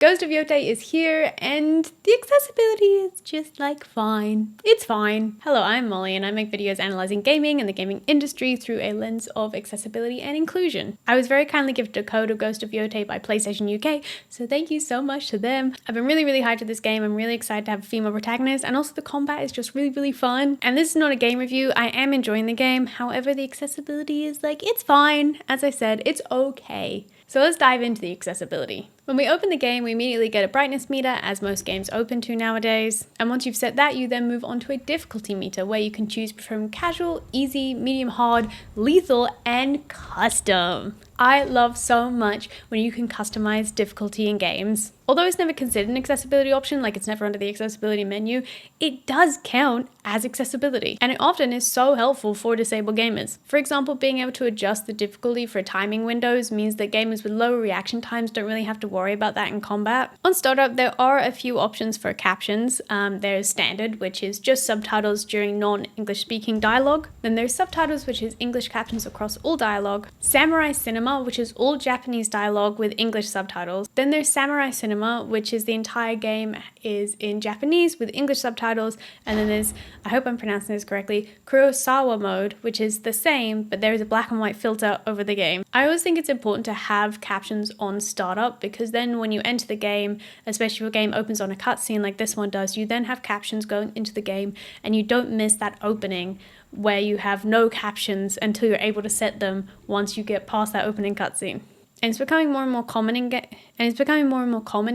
Ghost of YOTEI is here, and the accessibility is just like fine. It's fine. Hello, I'm Molly, and I make videos analyzing gaming and the gaming industry through a lens of accessibility and inclusion. I was very kindly gifted a code of Ghost of YOTEI by PlayStation UK, so thank you so much to them. I've been really hyped for this game. I'm really excited to have a female protagonist, and also the combat is just really fun. And this is not a game review. I am enjoying the game. However, the accessibility is like, it's fine. As I said, it's okay. So let's dive into the accessibility. When we open the game, we immediately get a brightness meter, as most games open to nowadays. And once you've set that, you then move on to a difficulty meter where you can choose from casual, easy, medium hard, lethal, and custom. I love so much when you can customize difficulty in games. Although it's never considered an accessibility option, like it's never under the accessibility menu, it does count as accessibility. And it often is so helpful for disabled gamers. For example, being able to adjust the difficulty for timing windows means that gamers with lower reaction times don't really have to worry about that in combat. On startup, there are a few options for captions. There's standard, which is just subtitles during non-English speaking dialogue. Then there's subtitles, which is English captions across all dialogue. Samurai Cinema, which is all Japanese dialogue with English subtitles. Then there's Samurai Cinema, which is the entire game is in Japanese with English subtitles. And then there's, I hope I'm pronouncing this correctly, Kurosawa mode, which is the same, but there is a black and white filter over the game. I always think it's important to have captions on startup, because then when you enter the game, especially if a game opens on a cutscene like this one does, you then have captions going into the game and you don't miss that opening where you have no captions until you're able to set them once you get past that opening cutscene. And it's becoming more and more common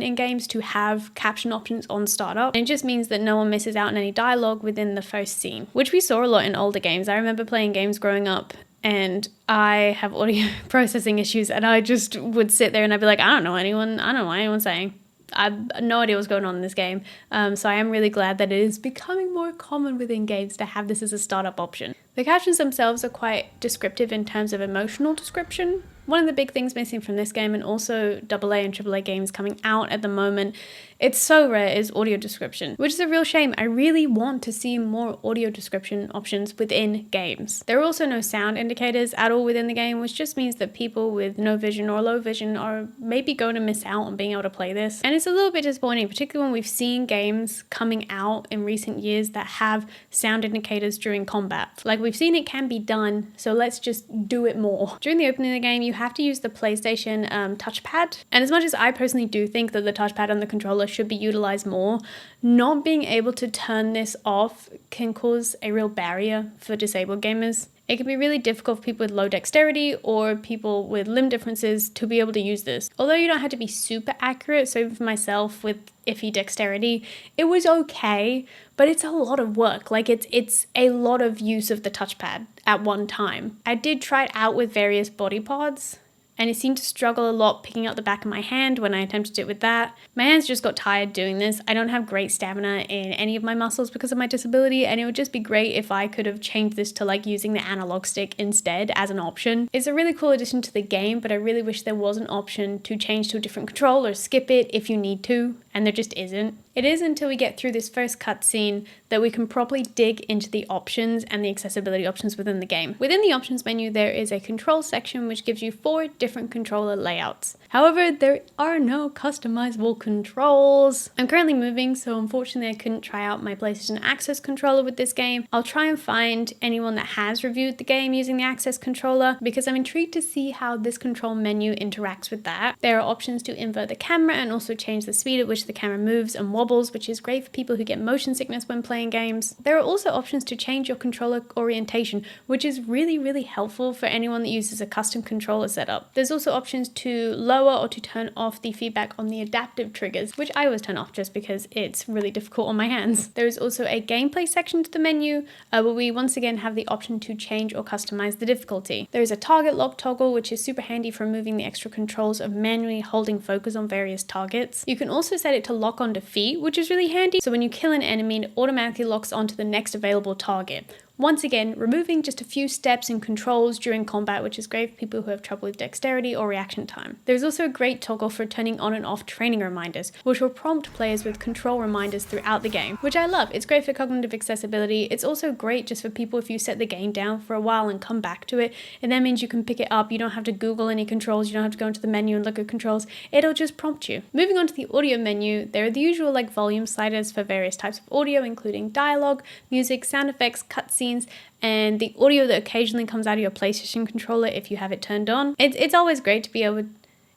in games to have caption options on startup. And it just means that no one misses out on any dialogue within the first scene, which we saw a lot in older games. I remember playing games growing up and I have audio processing issues, and I just would sit there and I'd be like, I don't know what anyone's saying. I have no idea what's going on in this game. So I am really glad that it is becoming more common within games to have this as a startup option. The captions themselves are quite descriptive in terms of emotional description. One of the big things missing from this game, and also AA and AAA games coming out at the moment, it's so rare, is audio description, which is a real shame. I really want to see more audio description options within games. There are also no sound indicators at all within the game, which just means that people with no vision or low vision are maybe going to miss out on being able to play this. And it's a little bit disappointing, particularly when we've seen games coming out in recent years that have sound indicators during combat. Like, we've seen it can be done, so let's just do it more. During the opening of the game, you have to use the PlayStation touchpad. And as much as I personally do think that the touchpad on the controller should be utilized more, not being able to turn this off can cause a real barrier for disabled gamers. It can be really difficult for people with low dexterity or people with limb differences to be able to use this. Although you don't have to be super accurate, so even for myself with iffy dexterity, it was okay, but it's a lot of work. Like, it's a lot of use of the touchpad at one time. I did try it out with various body parts, and it seemed to struggle a lot picking up the back of my hand when I attempted it with that. My hands just got tired doing this. I don't have great stamina in any of my muscles because of my disability, and it would just be great if I could have changed this to like using the analog stick instead as an option. It's a really cool addition to the game, but I really wish there was an option to change to a different control or skip it if you need to, and there just isn't. It is until we get through this first cutscene that we can properly dig into the options and the accessibility options within the game. Within the options menu, there is a control section which gives you 4 different controller layouts. However, there are no customizable controls. I'm currently moving, so unfortunately I couldn't try out my PlayStation Access controller with this game. I'll try and find anyone that has reviewed the game using the Access controller, because I'm intrigued to see how this control menu interacts with that. There are options to invert the camera and also change the speed at which the camera moves and wobbles, which is great for people who get motion sickness when playing games. There are also options to change your controller orientation, which is really helpful for anyone that uses a custom controller setup. There's also options to lower or to turn off the feedback on the adaptive triggers, which I always turn off just because it's really difficult on my hands. There is also a gameplay section to the menu, where we once again have the option to change or customize the difficulty. There is a target lock toggle, which is super handy for removing the extra controls of manually holding focus on various targets. You can also set it to lock on defeat, which is really handy. So when you kill an enemy, it automatically locks onto the next available target, Once again, removing just a few steps and controls during combat, which is great for people who have trouble with dexterity or reaction time. There's also a great toggle for turning on and off training reminders, which will prompt players with control reminders throughout the game, which I love. It's great for cognitive accessibility. It's also great just for people if you set the game down for a while and come back to it, and that means you can pick it up. You don't have to Google any controls. You don't have to go into the menu and look at controls. It'll just prompt you. Moving on to the audio menu, there are the usual volume sliders for various types of audio, including dialogue, music, sound effects, cutscenes, and the audio that occasionally comes out of your PlayStation controller if you have it turned on. It's always great to be able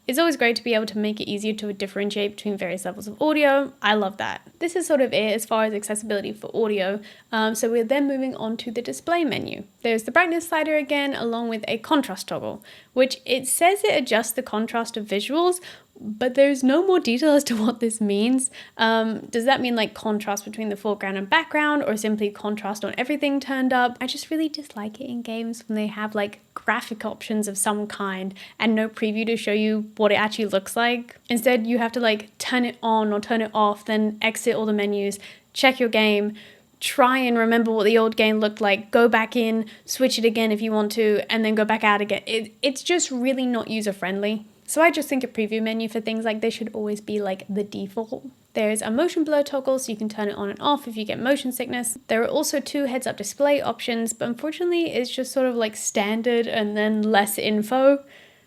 to make it easier to differentiate between various levels of audio. I love that. This is sort of it as far as accessibility for audio. So we're then moving on to the display menu. There's the brightness slider again, along with a contrast toggle, which it says it adjusts the contrast of visuals, but there's no more detail as to what this means. Does that mean like contrast between the foreground and background, or simply contrast on everything turned up? I just really dislike it in games when they have like graphic options of some kind and no preview to show you what it actually looks like. Instead, you have to like turn it on or turn it off, then exit all the menus, check your game, try and remember what the old game looked like, go back in, switch it again if you want to, and then go back out again. It's just really not user-friendly. So I just think a preview menu for things like this should always be like the default. There's a motion blur toggle, so you can turn it on and off if you get motion sickness. There are also 2 heads-up display options, but unfortunately it's just sort of like standard and then less info,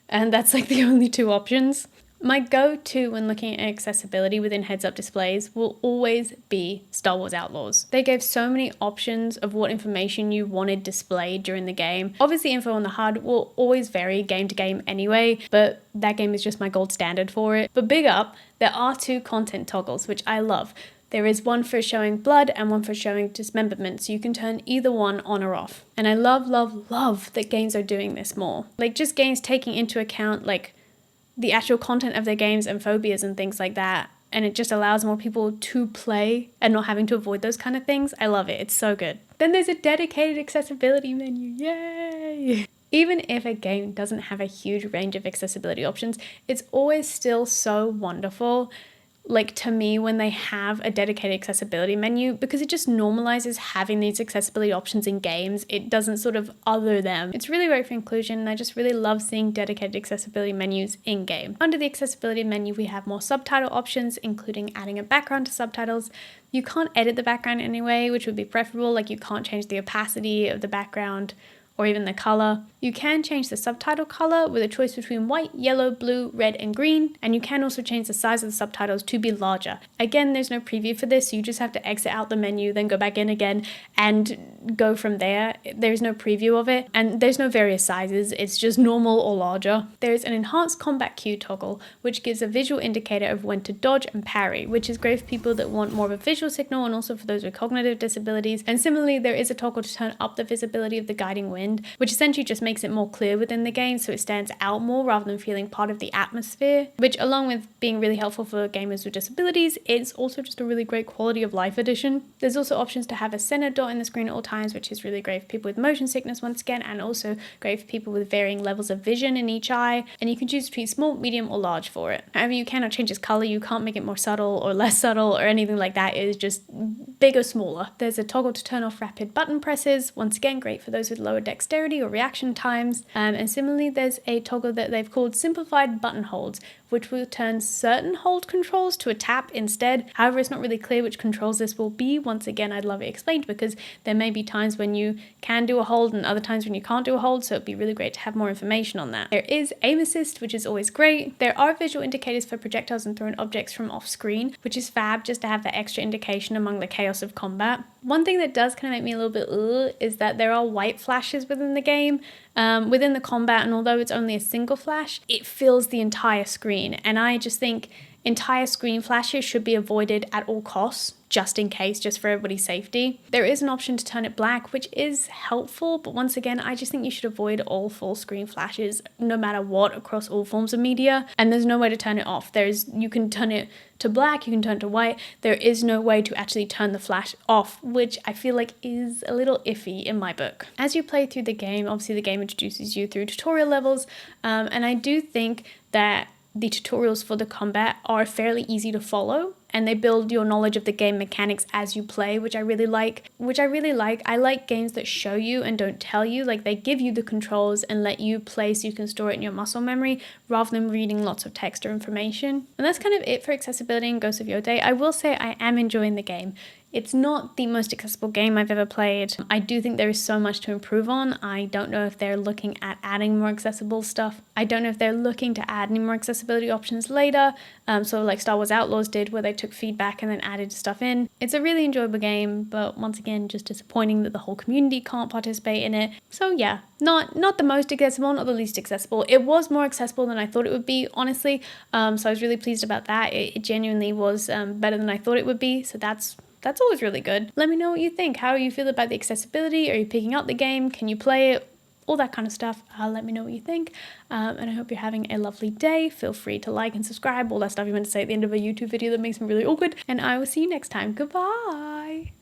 and that's like the only 2 options. My go-to when looking at accessibility within heads-up displays will always be Star Wars Outlaws. They gave so many options of what information you wanted displayed during the game. Obviously, info on the HUD will always vary game to game anyway, but that game is just my gold standard for it. But big up, there are 2 content toggles, which I love. There is one for showing blood and one for showing dismemberment, so you can turn either one on or off. And I love, love, love that games are doing this more. Like, just games taking into account, like, the actual content of their games and phobias and things like that, and it just allows more people to play and not having to avoid those kind of things. I love it. It's so good. Then there's a dedicated accessibility menu. Yay! Even if a game doesn't have a huge range of accessibility options, it's always still so wonderful, like to me, when they have a dedicated accessibility menu, because it just normalizes having these accessibility options in games. It doesn't sort of other them. It's really great for inclusion, and I just really love seeing dedicated accessibility menus in game. Under the accessibility menu, we have more subtitle options, including adding a background to subtitles. You can't edit the background anyway, which would be preferable. Like, you can't change the opacity of the background or even the color. You can change the subtitle color with a choice between white, yellow, blue, red, and green, and you can also change the size of the subtitles to be larger. Again, there's no preview for this, so you just have to exit out the menu, then go back in again, and go from there. There's no preview of it, and there's no various sizes, it's just normal or larger. There's an enhanced combat queue toggle, which gives a visual indicator of when to dodge and parry, which is great for people that want more of a visual signal, and also for those with cognitive disabilities. And similarly, there is a toggle to turn up the visibility of the guiding wind, which essentially just makes it more clear within the game, so it stands out more rather than feeling part of the atmosphere, which, along with being really helpful for gamers with disabilities, it's also just a really great quality of life addition. There's also options to have a center dot in the screen at all times, which is really great for people with motion sickness once again, and also great for people with varying levels of vision in each eye, and you can choose between small, medium, or large for it. However, you cannot change its color. You can't make it more subtle or less subtle or anything like that. It is just big or smaller. There's a toggle to turn off rapid button presses, once again great for those with lower dexterity or reaction times, and similarly there's a toggle that they've called simplified button holds, which will turn certain hold controls to a tap instead. However, it's not really clear which controls this will be. Once again, I'd love it explained, because there may be times when you can do a hold and other times when you can't do a hold, so it'd be really great to have more information on that. There is aim assist, which is always great. There are visual indicators for projectiles and thrown objects from off screen, which is fab just to have that extra indication among the chaos of combat. One thing that does kind of make me a little bit is that there are white flashes within the game, within the combat, and although it's only a single flash, it fills the entire screen, and I just think entire screen flashes should be avoided at all costs, just in case, just for everybody's safety. There is an option to turn it black, which is helpful, but once again, I just think you should avoid all full screen flashes no matter what across all forms of media, and there's no way to turn it off. You can turn it to black, you can turn it to white. There is no way to actually turn the flash off, which I feel like is a little iffy in my book. As you play through the game, obviously the game introduces you through tutorial levels, and I do think that the tutorials for the combat are fairly easy to follow, and they build your knowledge of the game mechanics as you play, which I really like. I like games that show you and don't tell you. Like, they give you the controls and let you play so you can store it in your muscle memory rather than reading lots of text or information. And that's kind of it for accessibility in Ghost of YOTEI. I will say I am enjoying the game. It's not the most accessible game I've ever played. I do think there is so much to improve on. I don't know if they're looking at adding more accessible stuff. I don't know if they're looking to add any more accessibility options later, sort of like Star Wars Outlaws did, where they took feedback and then added stuff in. It's a really enjoyable game, but once again, just disappointing that the whole community can't participate in it. So yeah, not the most accessible, not the least accessible. It was more accessible than I thought it would be, honestly. So I was really pleased about that. It genuinely was better than I thought it would be. So that's always really good. Let me know what you think. How you feel about the accessibility? Are you picking up the game? Can you play it? All that kind of stuff. Let me know what you think. And I hope you're having a lovely day. Feel free to like and subscribe. All that stuff you meant to say at the end of a YouTube video that makes me really awkward. And I will see you next time. Goodbye.